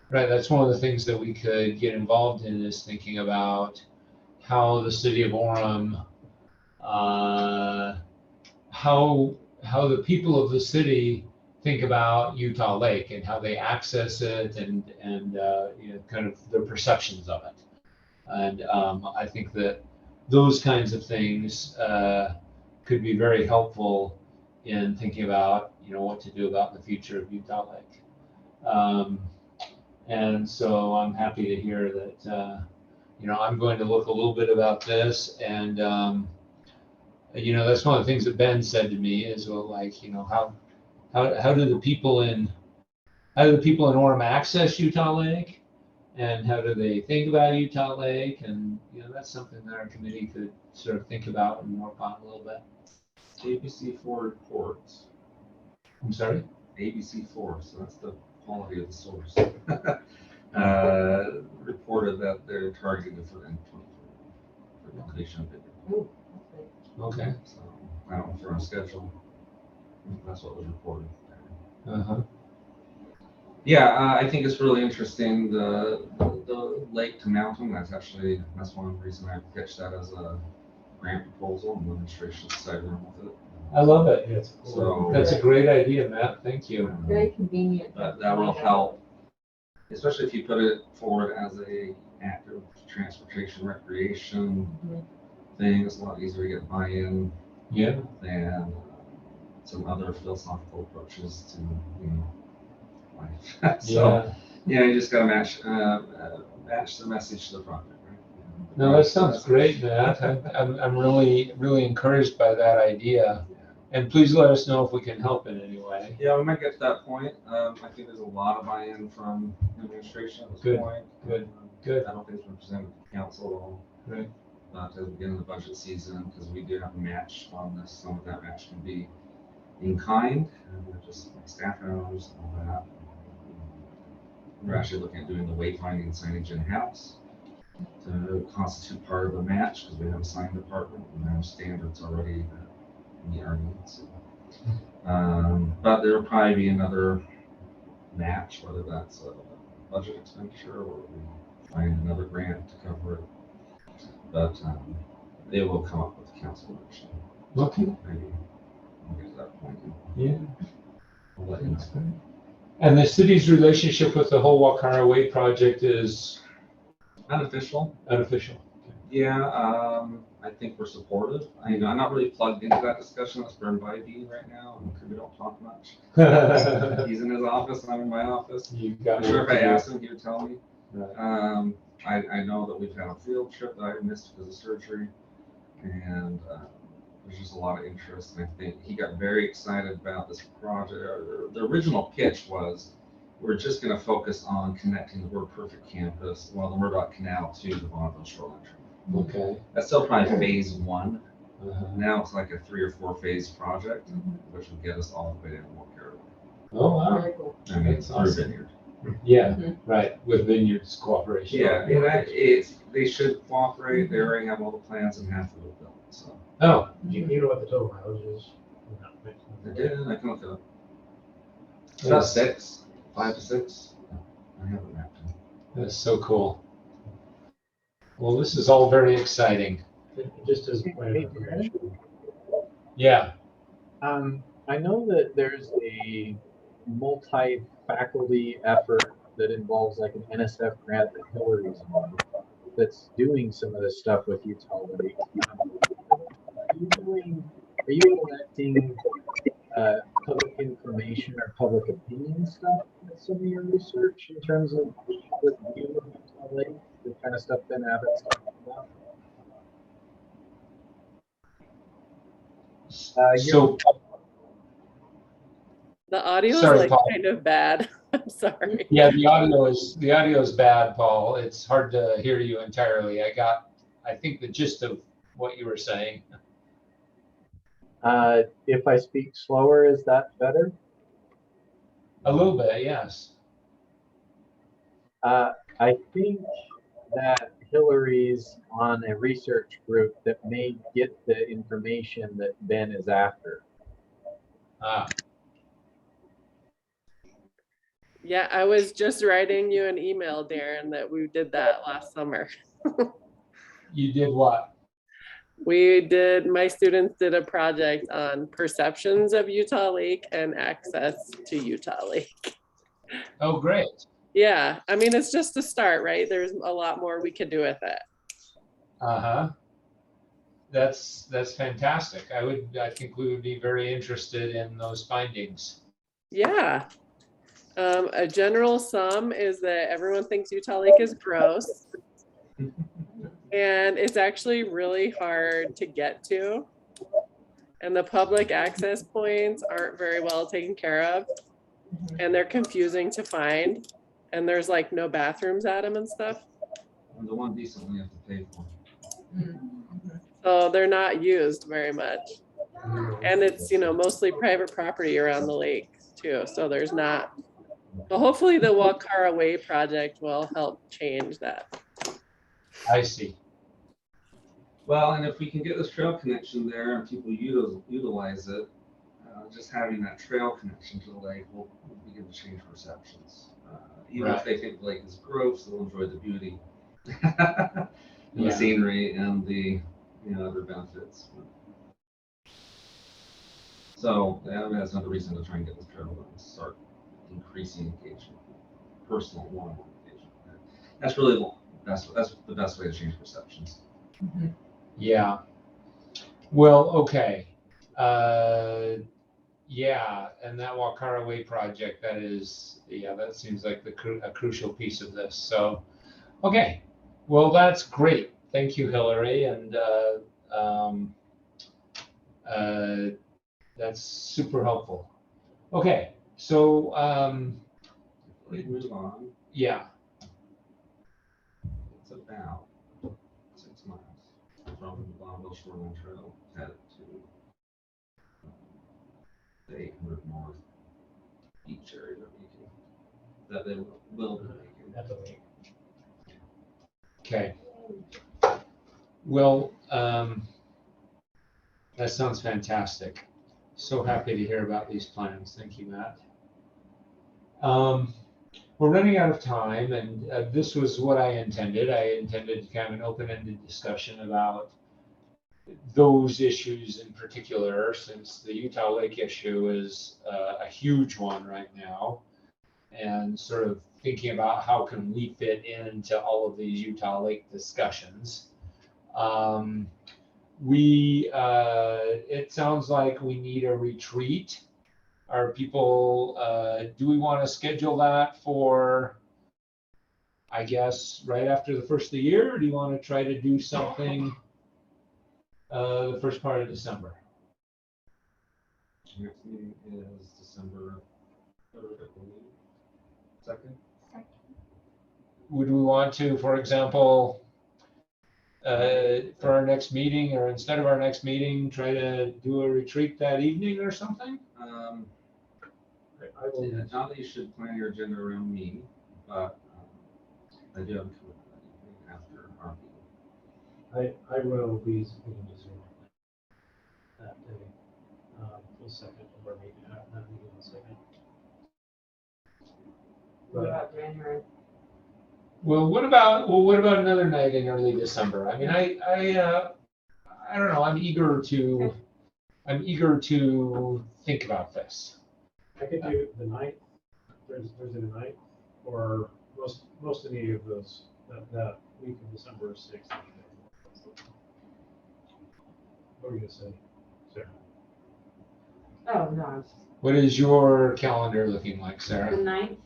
right, that's one of the things that we could get involved in is thinking about how the city of Orem, how the people of the city think about Utah Lake and how they access it and kind of their perceptions of it. And I think that those kinds of things could be very helpful in thinking about what to do about the future of Utah Lake. And so I'm happy to hear that I'm going to look a little bit about this, and that's one of the things that Ben said to me is, well, like, how do the people in Orem access Utah Lake, and how do they think about Utah Lake? And that's something that our committee could sort of think about and work on a little bit. ABC4 reports. I'm sorry? ABC4, so that's the quality of the source. Reported that they're targeted for end 2020 for completion of it. Ooh, that's great. Okay. So I don't know if they're on schedule. That's what was reported. Uh-huh. Yeah, I think it's really interesting, the lake to mountain. That's one reason I pitched that as a grant proposal, and the administration decided on with it. I love it. Yeah, it's cool. So That's a great idea, Matt. Thank you. Very convenient. that will help, especially if you put it forward as a active transportation recreation Mhm. thing. It's a lot easier to get buy-in Yeah. than some other philosophical approaches to life. So you just got to match the message to the project, right? No, that sounds great, Matt. I'm really, really encouraged by that idea. And please let us know if we can help in any way. Yeah, we might get to that point. I think there's a lot of buy-in from administration at this Good, point. good. I don't think it's been presented to council at all. Right. Not at the beginning of the budget season, because we do have a match on this. Some of that match can be in kind, and just like staff hours and all that. We're actually looking at doing the wayfinding signage in-house to constitute part of the match, because we have a sign department and there are standards already in the Army. So. But there will probably be another match, whether that's a budget expenditure or we find another grant to cover it. But they will come up with the council action. Okay. Maybe we'll get to that point. Yeah. We'll let you know. That's great. And the city's relationship with the whole Wakara Way project is Unofficial. unofficial. Yeah, I think we're supportive. I'm not really plugged into that discussion. That's run by Dean right now, and we don't talk much. He's in his office, I'm in my office. You got I'm sure if work I to do. asked him, he would tell me. Right. I know that we've had a field trip that I missed because of surgery, and there's just a lot of interest, and I think he got very excited about this project. The original pitch was, we're just going to focus on connecting the Word Perfect campus along the Murdoch Canal to the Bonneville Shoreline Trail. Okay. That's still probably phase one. Uh-huh. Now it's like a 3 or 4 phase project, which will get us all the way to North Carolina. Oh, wow. Very cool. I mean, That's through awesome. Vineyard. Yeah, Mhm. right, with Vineyard's cooperation. Yeah, they should cooperate. They already have all the plans and half of it built. So Oh, You know what the total mileage is? I did. I can look it up. It's about 6, 5 to 6. I have it mapped in. that's so cool. Well, this is all very exciting. Just as a point of information. Yeah. I know that there's a multi-faculty effort that involves like an NSF grant that Hillary's on that's doing some of this stuff with Utah Lake. Are you collecting public information or public opinion stuff with some of your research in terms of the view of Utah Lake, the kind of stuff Ben Abbott's talking about? So, The audio is Sorry, like Paul. kind of bad. I'm sorry. yeah, the audio is bad, Paul. It's hard to hear you entirely. I think the gist of what you were saying. If I speak slower, is that better? A little bit, yes. I think that Hillary's on a research group that may get the information that Ben is after. Ah, Yeah, I was just writing you an email, Darren, that we did that last summer. you did what? My students did a project on perceptions of Utah Lake and access to Utah Lake. Oh, great. Yeah, I mean, it's just a start, right? There's a lot more we could do with it. Uh-huh. That's fantastic. I think we would be very interested in those findings. Yeah. A general sum is that everyone thinks Utah Lake is gross. And it's actually really hard to get to. And the public access points aren't very well taken care of. And they're confusing to find. And there's like no bathrooms at them and stuff. And the one decent one you have to pay for. So they're not used very much. And it's, mostly private property around the lake too. So there's not, well, hopefully the Wakara Way project will help change that. I see. Well, and if we can get this trail connection there and people utilize it, just having that trail connection to the lake will begin to change perceptions. Even if they think the lake is gross, they'll enjoy the beauty, and the scenery, and the other benefits. So that's another reason to try and get this trail done, start increasing engagement, personal one-on-one engagement. That's really that's the best way to change perceptions. Yeah. Well, okay. Yeah, and that Wakara Way project, that seems like a crucial piece of this. So, okay. Well, that's great. Thank you, Hillary. And that's super helpful. Okay. So, We move on. yeah. It's about 6 miles from the Bonneville Shoreline Trail headed to the 800 North beach area that they will be making. That's a lake. Okay. Well, that sounds fantastic. So happy to hear about these plans. Thank you, Matt. We're running out of time, and this was what I intended. I intended kind of an open-ended discussion about those issues in particular, since the Utah Lake issue is a huge one right now, and sort of thinking about how can we fit into all of these Utah Lake discussions. It sounds like we need a retreat. Are people, do we want to schedule that for, I guess, right after the first of the year? Or do you want to try to do something The first part of December. Next meeting is December 3rd, I believe. 2nd? Second. Would we want to, for example, for our next meeting, or instead of our next meeting, try to do a retreat that evening or something? I will, Yeah, not that you should plan your agenda around me, but I do have a commitment that evening after our meeting. I will be speaking to Zoom that day, the second of our meeting, not meeting the second. What about January? Well, what about another night in early December? I mean, I don't know. I'm eager to think about this. I could do the ninth, Thursday the ninth, or most any of those, that week of December 6th. What were you gonna say, Sarah? Oh, no, I was just, What is your calendar looking like, the Sarah? 9th?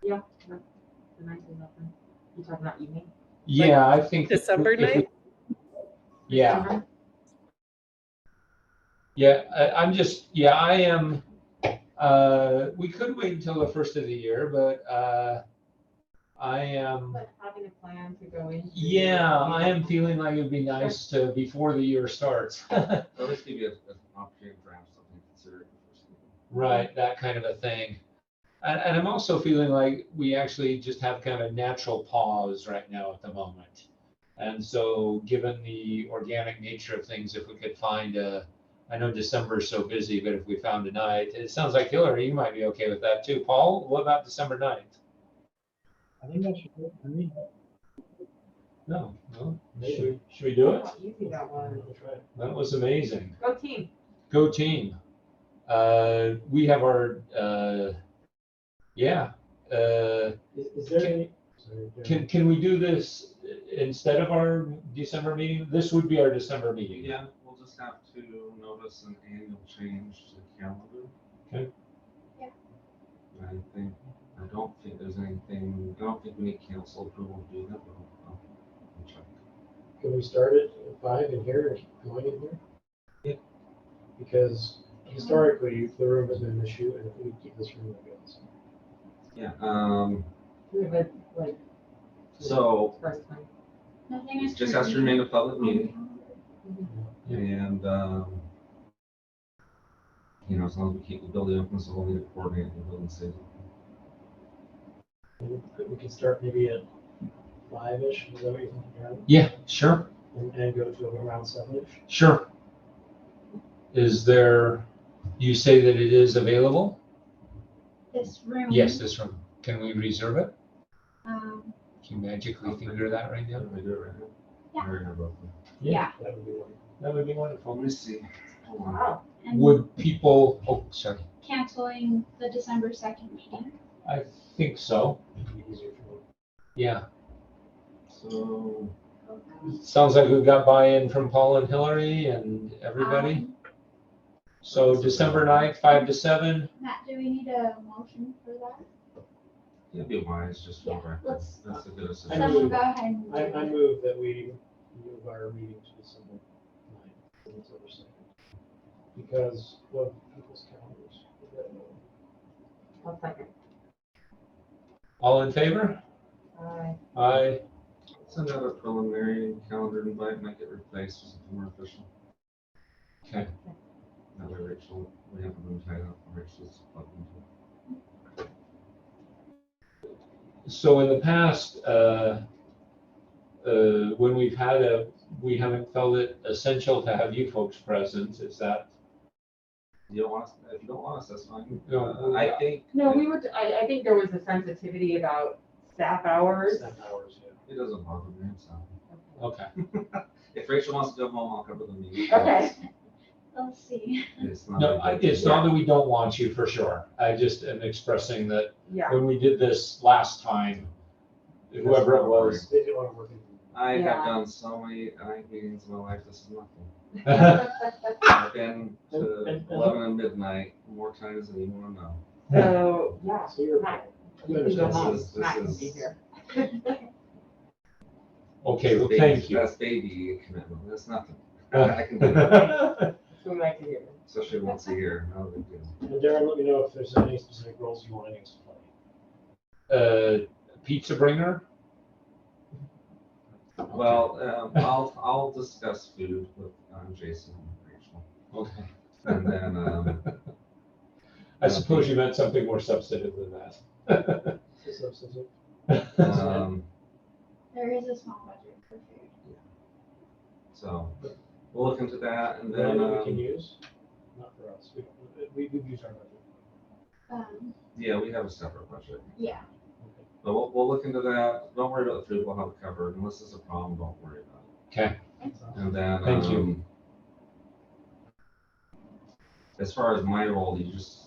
Yeah, the 9th is open. You talking about evening? Yeah, I think December if we- 9th? Yeah, December? yeah. I am. We could wait until the first of the year, but I am. But having a plan to go into. Yeah, I am feeling like it'd be nice to, before the year starts. At least give you an opportunity to draft something considered the first meeting. Right, that kind of a thing. And I'm also feeling like we actually just have kind of a natural pause right now at the moment. And so given the organic nature of things, if we could find I know December's so busy, but if we found a night, it sounds like Hillary, you might be okay with that too. Paul, what about December 9th? I think that should work for me. No, should we do it? How easy that was. We'll try it. That was amazing. Go team. Go team. We have our, yeah. Is there any? Sorry, Can we do this instead of our December meeting? This would be our December meeting. Yeah, we'll just have to notice an annual change to the calendar. Okay. Yeah. I don't think there's anything, I don't think we need council approval to do that, but I'll check. Can we start it at 5 in here and keep going in here? Yeah. Because historically, the room has been an issue, and if we keep this room, it goes. Yeah, We have a, like, so first one. Nothing it is. just has to remain a public meeting, Yeah. and, you know, as long as we keep the building open, so we'll need to coordinate the building stays open. We could start maybe at 5-ish, is that what you think, Aaron? Yeah, sure, And go to around 7-ish? sure. Is there, you say that it is available? This room. Yes, this room. Can we reserve it? Um, Can you magically finger that right now? Can we do it right now? Yeah. Or both? Yeah. That would be wonderful. That would be wonderful. Let me see. Hold on. Wow. and Would people, oh, sorry. canceling the December 2nd meeting. I think so. It'd be easier for me. Yeah. So, Sounds like we've got buy-in from Paul and Hillary and everybody. So December 9th, 5 to 7. Matt, do we need a motion for that? it'd be wise just for Yeah, record. let's- That's a good I decision. Someone move- go ahead and. do I it. move that we move our meeting to December 9th, December 2nd. Because of people's calendars. One second. All in favor? Aye. Send out a preliminary calendar invite, might get replaced with something more official. Okay. That way Rachel, we have a room tied up, Rachel's plugged into. So in the past, when we've had we haven't felt it essential to have you folks present. Is that? You don't want us, if you don't want us, that's fine. No. I think. No, we were, I think there was a sensitivity about staff hours. 7 hours, yeah. It doesn't bother me, so. Okay. If Rachel wants to go home, I'll cover the meeting. Okay. Let's see. It's not. No, a big it's deal. not that we don't want you for sure. I just am expressing that Yeah. when we did this last time, whoever it was. They didn't want to work in. I have Yeah. done so many night meetings in my life, this is nothing. I've been to 11 and midnight more times than you want to know. So, yeah, So you're. Matt, you you can go understand. home. this Matt can is- be here. Okay, well, Baby- thank you. That's baby commitment, that's nothing. I can do that, That's what we like to hear. especially once a year. No big deal. And Darren, let me know if there's any specific roles you want us to play. Pizza bringer? Well, I'll discuss food with Jason and Rachel, Okay. and then I suppose you meant something more substantive than that. Substitute. There is a small budget for food. so we'll look into that, and Then then we can use, not for us, we've used our budget. yeah, we have a separate budget. Yeah. But we'll look into that. Don't worry about the food. We'll have it covered. Unless there's a problem, don't worry about Okay. it. And then, Thank you. As far as my role, you just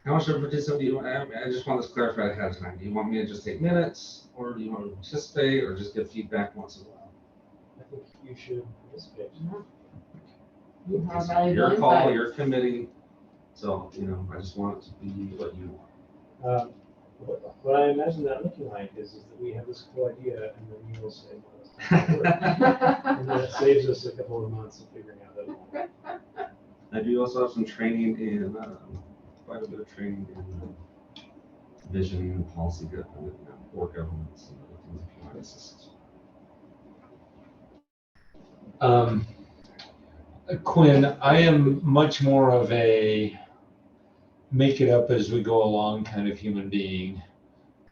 how much of a participant do you want? I just want this clarified ahead of time. Do you want me to just take minutes, or do you want me to participate, or just give feedback once in a while? I think you should participate. You have It's valuable your call, insight. your committee. So I just want it to be what you want. What I imagine that looking like is that we have this cool idea and then you will say, well, it's not gonna work. And then it saves us a couple of months of figuring out that it won't work. I do also have some training in, quite a bit of training in vision and policy for governments and other things if you want assistance. Quinn, I am much more of a make it up as we go along kind of human being.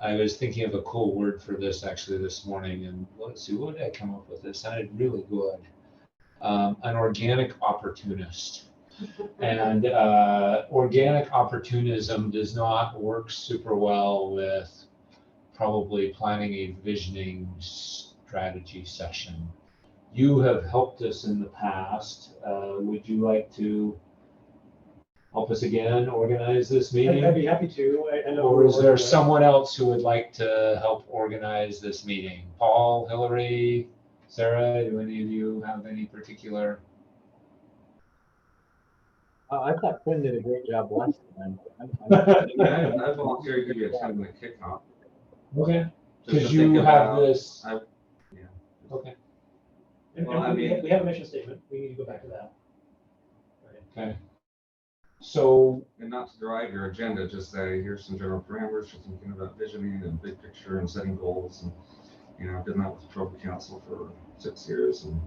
I was thinking of a cool word for this actually this morning, and let's see, what did I come up with? It sounded really good. An organic opportunist. And organic opportunism does not work super well with probably planning a visioning strategy session. You have helped us in the past. Would you like to help us again organize this meeting? I'd be happy to. I know Or we're is there working on it. someone else who would like to help organize this meeting? Paul, Hillary, Sarah, do any of you have any particular? I thought Quinn did a great job last time. Yeah, I volunteered to be attending the kickoff. Okay, just to because you think have about- this. I- Okay. And Well, I mean- we have a mission statement. We need to go back to that. Right. Okay. So, And not to drive your agenda, just say, here's some general parameters for thinking about visioning and big picture and setting goals. And, I've done that with the Trophy Council for 6 years. And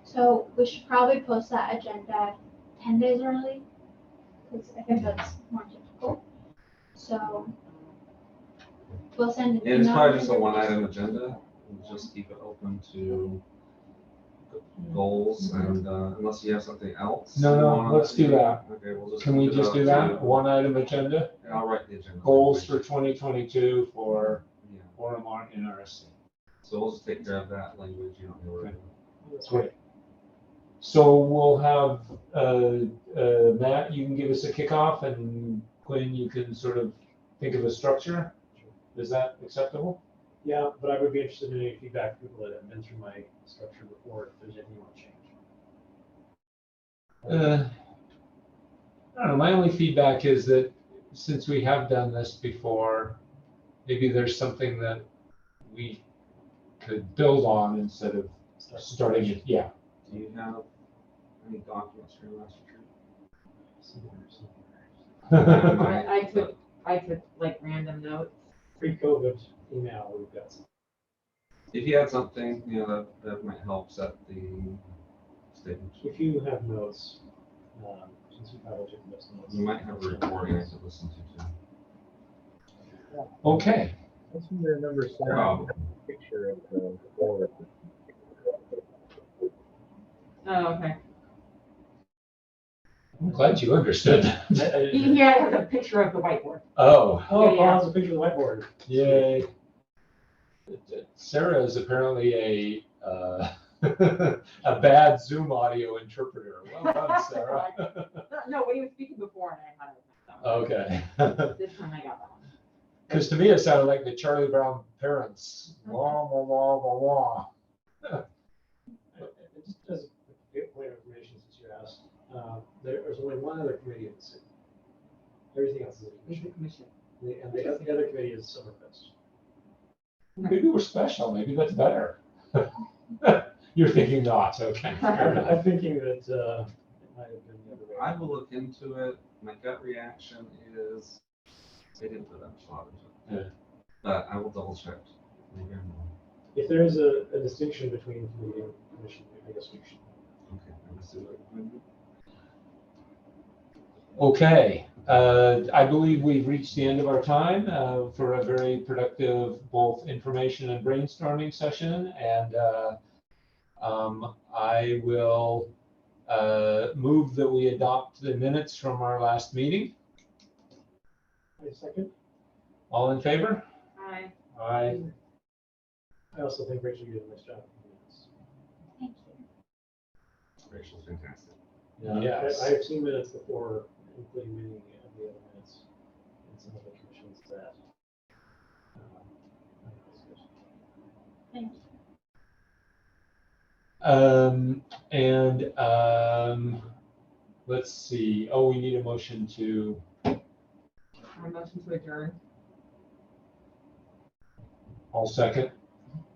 So we should probably post that agenda 10 days early, because I think that's more typical. So we'll send an it's email. probably just a one-item agenda. And just keep it open to goals, and unless you have something else. No, you no, wanna let's do that. Okay, we'll just. can we leave it just up do that? to- One item agenda? And I'll write the agenda. Goals for 2022 for Yeah, Orem NRSC. so we'll just take care of that language, you don't know. Okay. That's great. So we'll have, Matt, you can give us a kickoff, and Quinn, you can sort of think of a structure. Is that acceptable? Yeah, but I would be interested in any feedback from people that have been through my structure before, if there's anything you want to change. I don't know, my only feedback is that since we have done this before, maybe there's something that we could build on instead of starting it, yeah. Do you have any documents for your last retreat? I took like random notes. Pre-COVID email, we've got some. If you had something, that might help set the stage. If you have notes, since you probably took the best notes. You might have a recording I could listen to too. Okay, I seem to remember seeing a Problem. picture of the board. Oh, okay. I'm glad you understood. Yeah, I have a picture of the whiteboard. Oh, Oh, Yeah. Paul has a picture of the whiteboard. yay. Sarah is apparently a bad Zoom audio interpreter. Well done, Sarah. No, when he was speaking before, and I had it. Okay. This time I got that one. Because to me, it sounded like the Charlie Brown parents. Wah, wah, wah, wah, wah. Just as a point of information, since you asked, there's only one other committee in the city. Everything else is a It's the commission. commission. And the other committee is Summerfest. Maybe we're special. Maybe that's better. You're thinking not, okay. Fair enough. I'm thinking that it might have been the other way. I will look into it. My gut reaction is they didn't put that much thought into it. Yeah. But I will double check. Maybe I'm wrong. If there is a distinction between committee and commission, I guess we should. Okay, I must do it. Okay, I believe we've reached the end of our time for a very productive both information and brainstorming session. And I will move that we adopt the minutes from our last meeting. Wait a second. All in favor? Aye. Aye. I also think Rachel did a nice job. Thank you. Rachel's fantastic. Yes. I have seen minutes before, including many of the other minutes in some of the commissions that. I think was good. Thank you. Let's see. Oh, we need a motion to. A motion to adjourn. All second.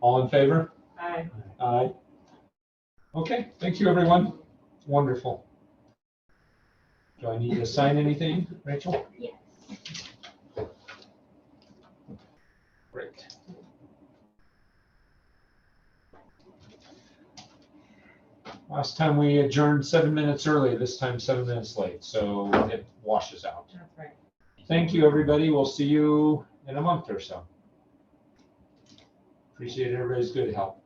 All in favor? Aye. Aye. Okay, thank you, everyone. Wonderful. Do I need to sign anything, Rachel? Yes. Great. Last time we adjourned 7 minutes early, this time 7 minutes late, so it washes out. That's right. Thank you, everybody. We'll see you in a month or so. Appreciate everybody's good help.